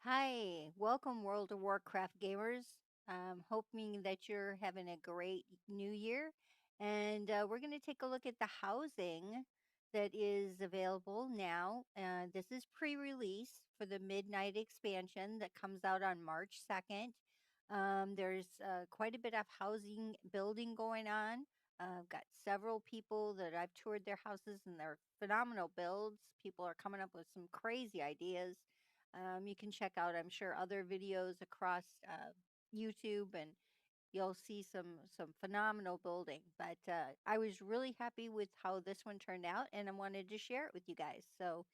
Hi, welcome World of Warcraft gamers. Hoping that you're having a great new year. And we're going to take a look at the housing that is available now. This is pre release for the Midnight expansion that comes out on March 2nd. There's quite a bit of housing building going on. I've got several people that I've toured their houses and they're phenomenal builds. People are coming up with some crazy ideas. You can check out, I'm sure, other videos across YouTube, and you'll see some phenomenal building. But I was really happy with how this one turned out, and I wanted to share it with you guys. So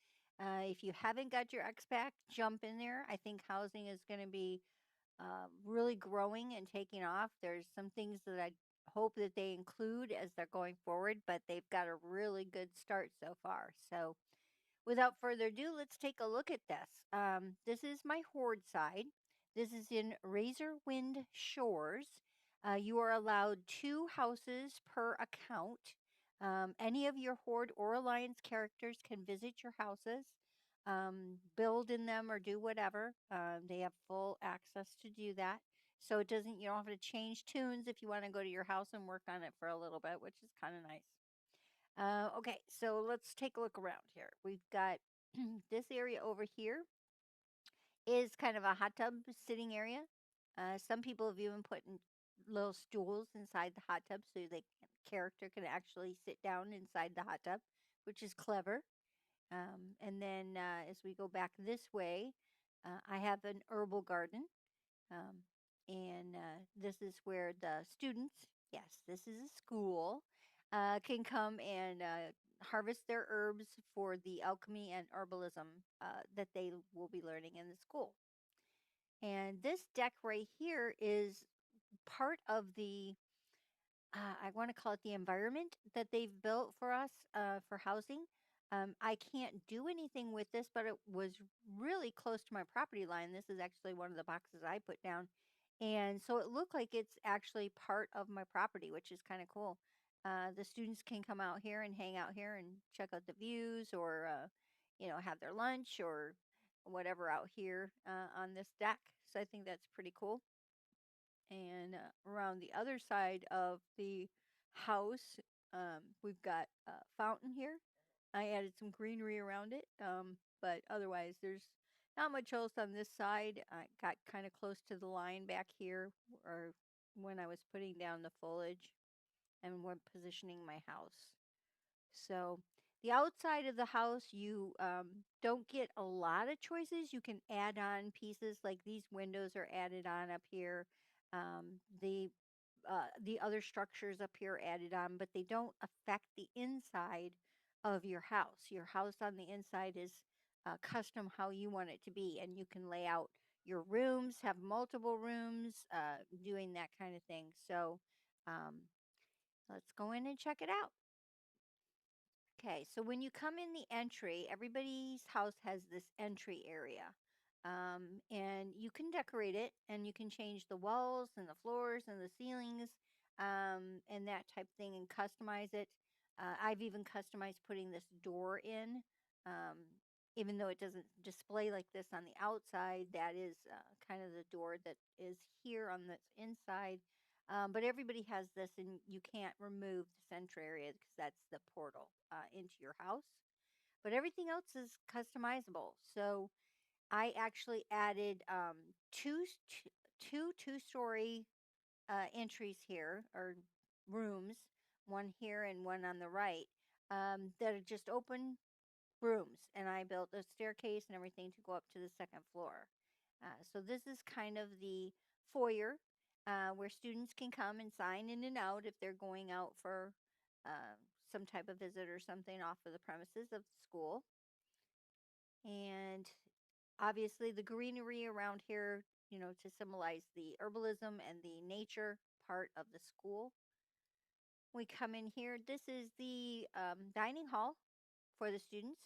if you haven't got your Xpac, jump in there. I think housing is going to be really growing and taking off. There's some things that I hope that they include as they're going forward, but they've got a really good start so far. So without further ado, let's take a look at this. This is my Horde side. This is in Razorwind Shores. You are allowed 2 houses per account. Any of your Horde or Alliance characters can visit your houses, build in them, or do whatever. They have full access to do that. So it doesn't, you don't have to change tunes if you want to go to your house and work on it for a little bit, which is kind of nice. Okay, so let's take a look around here. We've got this area over here is kind of a hot tub sitting area. Some people have even put in little stools inside the hot tub so the character can actually sit down inside the hot tub, which is clever. And then as we go back this way, I have an herbal garden. Um, and this is where the students, yes, this is a school, can come and harvest their herbs for the alchemy and herbalism that they will be learning in the school. And this deck right here is part of the I want to call it the environment that they've built for us for housing. I can't do anything with this, but it was really close to my property line. This is actually one of the boxes I put down. And so it looked like it's actually part of my property, which is kind of cool. The students can come out here and hang out here and check out the views or, have their lunch or whatever out here on this deck. So I think that's pretty cool. And around the other side of the house, we've got a fountain here. I added some greenery around it, but otherwise, there's not much else on this side. I got kind of close to the line back here, or when I was putting down the foliage and when positioning my house. So the outside of the house, you don't get a lot of choices. You can add on pieces like these windows are added on up here. Um, the the other structures up here are added on, but they don't affect the inside of your house. Your house on the inside is custom how you want it to be, and you can lay out your rooms, have multiple rooms, doing that kind of thing. So um, let's go in and check it out. Okay, so when you come in the entry, everybody's house has this entry area. And you can decorate it and you can change the walls and the floors and the ceilings and that type thing and customize it. I've even customized putting this door in. Um, Even though it doesn't display like this on the outside, that is kind of the door that is here on the inside. But everybody has this, and you can't remove the center area because that's the portal into your house. But everything else is customizable. So I actually added two-story entries here, or rooms, one here and one on the right, that are just open rooms. And I built a staircase and everything to go up to the second floor. So this is kind of the foyer where students can come and sign in and out if they're going out for uh, some type of visit or something off of the premises of the school. And obviously, the greenery around here, to symbolize the herbalism and the nature part of the school. We come in here. This is the dining hall for the students.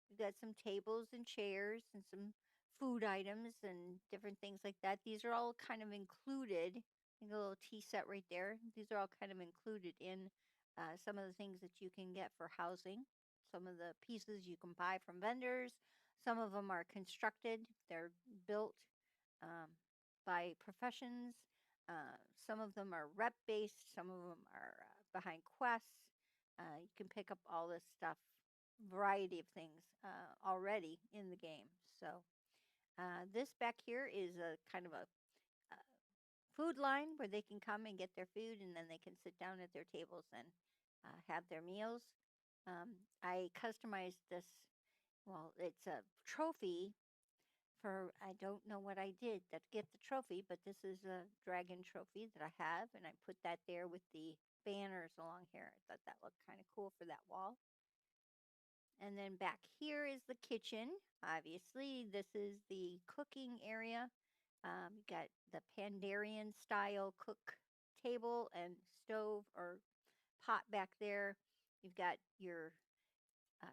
We've got some tables and chairs and some food items and different things like that. These are all kind of included. I think a little tea set right there. These are all kind of included in some of the things that you can get for housing. Some of the pieces you can buy from vendors. Some of them are constructed, they're built um, by professions. Some of them are rep based, some of them are behind quests. You can pick up all this stuff, variety of things already in the game. So, this back here is a kind of a food line where they can come and get their food and then they can sit down at their tables and have their meals. I customized this. Well, it's a trophy for, I don't know what I did that get the trophy, but this is a dragon trophy that I have, and I put that there with the banners along here. I thought that looked kind of cool for that wall. And then back here is the kitchen. Obviously, this is the cooking area. You got the Pandarian style cook table and stove or pot back there. You've got your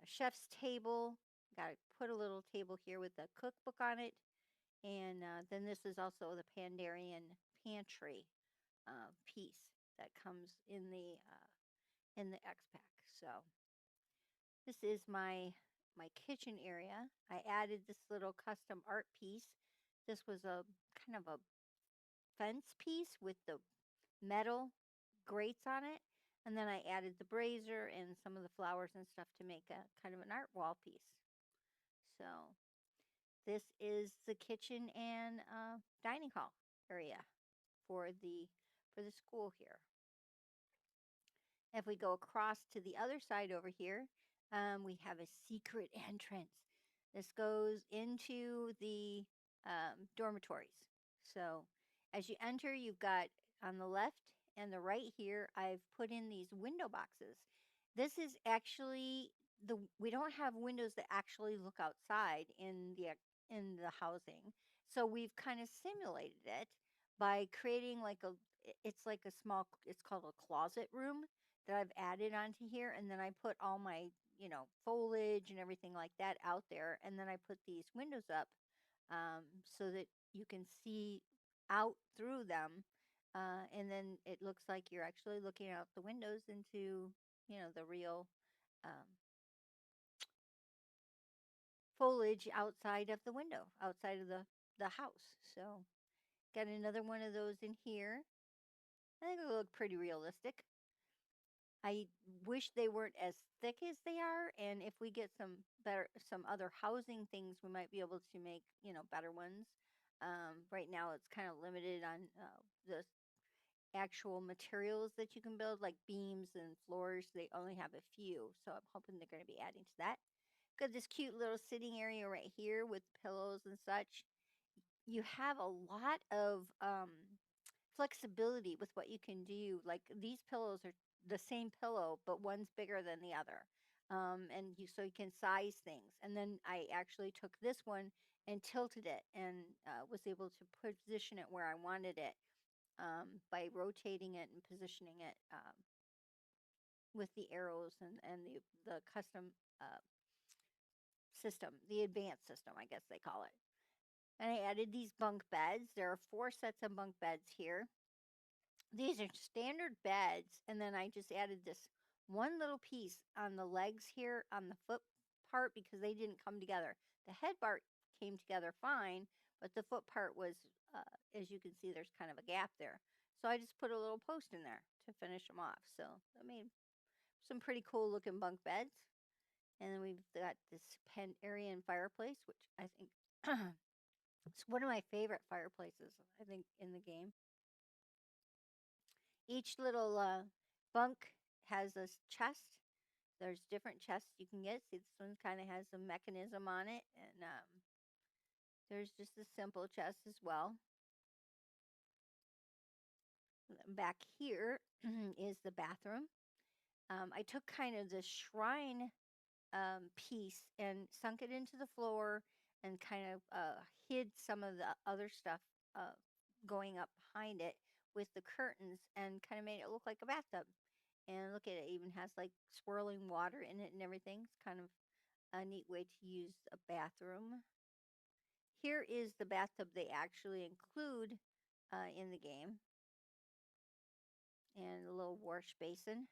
chef's table. Got to put a little table here with a cookbook on it. And then this is also the Pandarian pantry piece that comes in the Xpac. So this is my kitchen area. I added this little custom art piece. This was a kind of a fence piece with the metal grates on it. And then I added the brazier and some of the flowers and stuff to make a kind of an art wall piece. So this is the kitchen and dining hall area for the school here. If we go across to the other side over here, we have a secret entrance. This goes into the dormitories. So as you enter, you've got on the left and the right here, I've put in these window boxes. This is actually we don't have windows that actually look outside in the housing. So we've kind of simulated it by creating like it's like a small, it's called a closet room that I've added onto here. And then I put all my, foliage and everything like that out there. And then I put these windows up so that you can see out through them. And then it looks like you're actually looking out the windows into, the real um, foliage outside of the window, outside of the house. So got another one of those in here. I think it'll look pretty realistic. I wish they weren't as thick as they are, and if we get some other housing things, we might be able to make, better ones. Right now, it's kind of limited on the actual materials that you can build, like beams and floors. They only have a few, so I'm hoping they're going to be adding to that. Got this cute little sitting area right here with pillows and such. You have a lot of flexibility with what you can do. Like these pillows are the same pillow, but one's bigger than the other. And so you can size things. And then I actually took this one and tilted it and was able to position it where I wanted it by rotating it and positioning it with the arrows and the custom system, the advanced system, I guess they call it. And I added these bunk beds. There are 4 sets of bunk beds here. These are standard beds, and then I just added this one little piece on the legs here on the foot part because they didn't come together. The head part came together fine, but the foot part was, as you can see, there's kind of a gap there. So I just put a little post in there to finish them off. So I made some pretty cool looking bunk beds. And then we've got this Pandarian fireplace, which I think it's one of my favorite fireplaces, I think, in the game. Each little bunk has a chest. There's different chests you can get. See, this one kind of has a mechanism on it, and there's just a simple chest as well. Back here is the bathroom. I took kind of the shrine piece and sunk it into the floor and kind of hid some of the other stuff going up behind it with the curtains and kind of made it look like a bathtub. And look at it, even has like swirling water in it and everything. It's kind of a neat way to use a bathroom. Here is the bathtub they actually include in the game, and a little wash basin.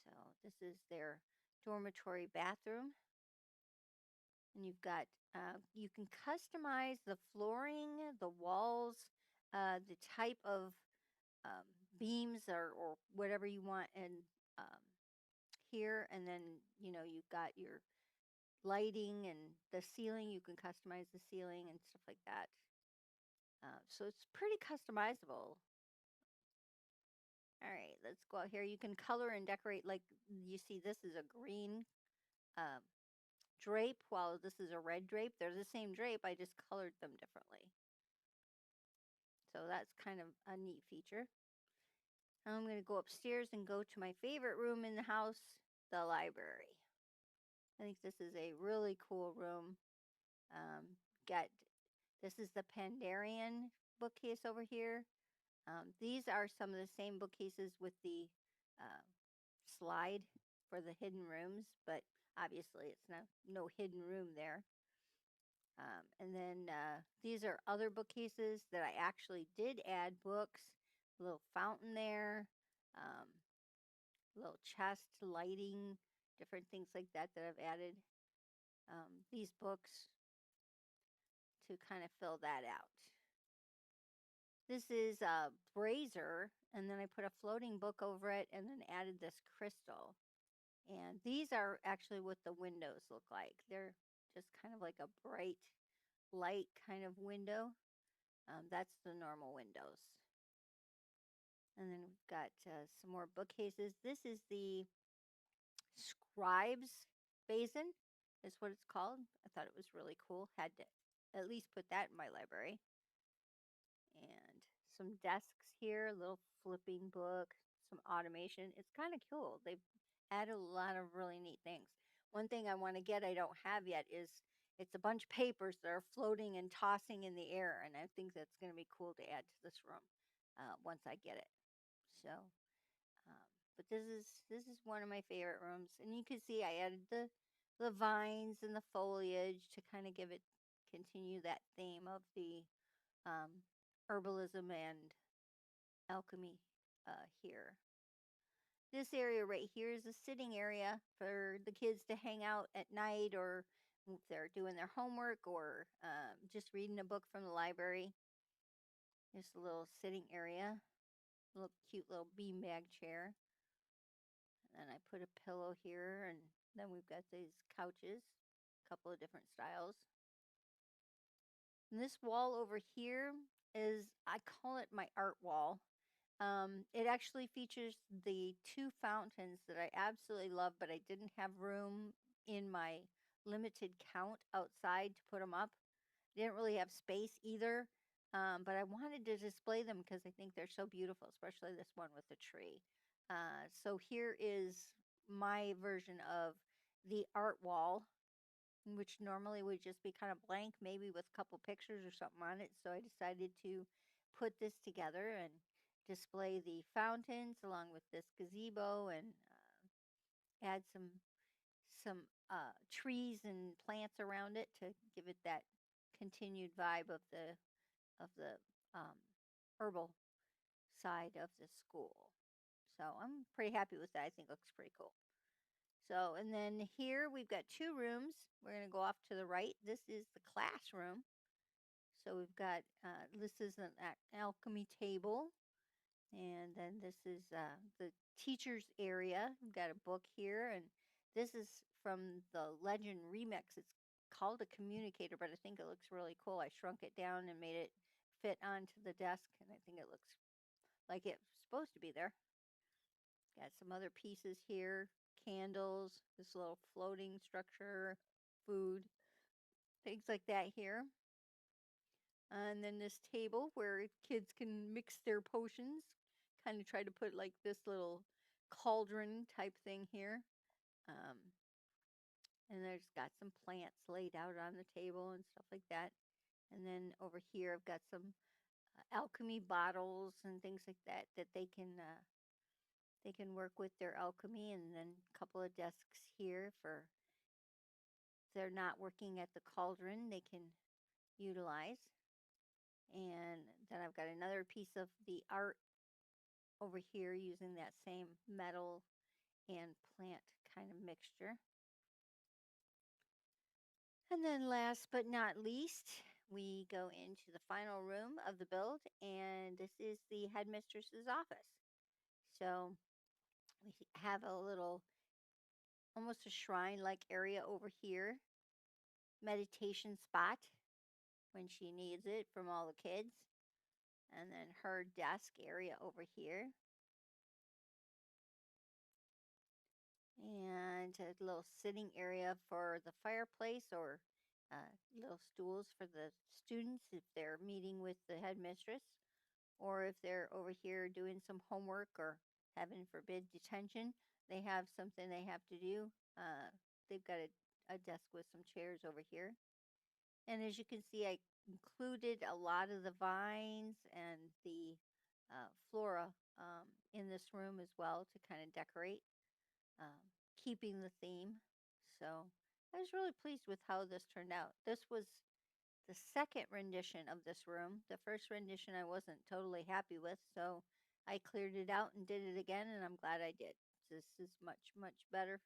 So this is their dormitory bathroom. And you've got, you can customize the flooring, the walls, the type of um, beams or whatever you want and um, here. And then, you've got your lighting and the ceiling. You can customize the ceiling and stuff like that. So it's pretty customizable. All right, let's go out here. You can color and decorate like you see. This is a green um, drape, while this is a red drape. They're the same drape. I just colored them differently. So that's kind of a neat feature. Now I'm going to go upstairs and go to my favorite room in the house, the library. I think this is a really cool room. Got This is the Pandarian bookcase over here. These are some of the same bookcases with the uh, slide for the hidden rooms, but obviously it's no hidden room there. And then these are other bookcases that I actually did add books, a little fountain there, um, little chest lighting, different things like that I've added these books to kind of fill that out. This is a brazier, and then I put a floating book over it and then added this crystal. And these are actually what the windows look like. They're just kind of like a bright light kind of window. That's the normal windows. And then we've got some more bookcases. This is the scribe's basin, is what it's called. I thought it was really cool. Had to at least put that in my library. And some desks here, a little flipping book, some automation. It's kind of cool. They've added a lot of really neat things. One thing I want to get I don't have yet is it's a bunch of papers that are floating and tossing in the air, and I think that's going to be cool to add to this room once I get it. So, but this is one of my favorite rooms, and you can see I added the vines and the foliage to kind of give it continue that theme of the um, herbalism and alchemy here. This area right here is a sitting area for the kids to hang out at night, or if they're doing their homework, or just reading a book from the library. Just a little sitting area, a little cute little beanbag chair. And then I put a pillow here, and then we've got these couches, a couple of different styles. And this wall over here is, I call it my art wall. It actually features the two fountains that I absolutely love, but I didn't have room in my limited count outside to put them up. Didn't really have space either, but I wanted to display them because I think they're so beautiful, especially this one with the tree. So here is my version of the art wall, which normally would just be kind of blank, maybe with a couple pictures or something on it. So I decided to put this together and display the fountains along with this gazebo, and add some trees and plants around it to give it that continued vibe of the um, herbal side of the school. So I'm pretty happy with that. I think it looks pretty cool. So, and then here we've got two rooms. We're going to go off to the right. This is the classroom. So we've got, this is an alchemy table. And then this is the teacher's area. We've got a book here. And this is from the Legend Remix. It's called a communicator, but I think it looks really cool. I shrunk it down and made it fit onto the desk. And I think it looks like it's supposed to be there. Got some other pieces here, candles, this little floating structure, food, things like that here. And then this table where kids can mix their potions. Kind of try to put like this little cauldron type thing here. Um, and there's got some plants laid out on the table and stuff like that. And then over here I've got some alchemy bottles and things like that that they can work with their alchemy, and then a couple of desks here for if they're not working at the cauldron, they can utilize. And then I've got another piece of the art over here using that same metal and plant kind of mixture. And then last but not least, we go into the final room of the build, and this is the headmistress's office. So we have a little, almost a shrine-like area over here, meditation spot when she needs it from all the kids. And then her desk area over here. And a little sitting area for the fireplace, or little stools for the students if they're meeting with the headmistress, or if they're over here doing some homework or heaven forbid detention, they have something they have to do. Uh, they've got a desk with some chairs over here. And as you can see, I included a lot of the vines and the flora in this room as well to kind of decorate, um, keeping the theme. So I was really pleased with how this turned out. This was the second rendition of this room. The first rendition I wasn't totally happy with, so I cleared it out and did it again, and I'm glad I did. This is much, much better.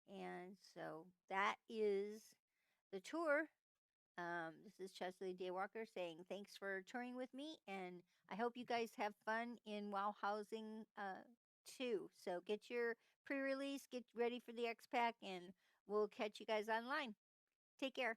And so that is the tour. This is Chesley Daywalker saying thanks for touring with me, and I hope you guys have fun in WoW Housing too. So get your pre-release, get ready for the Xpac, and we'll catch you guys online. Take care.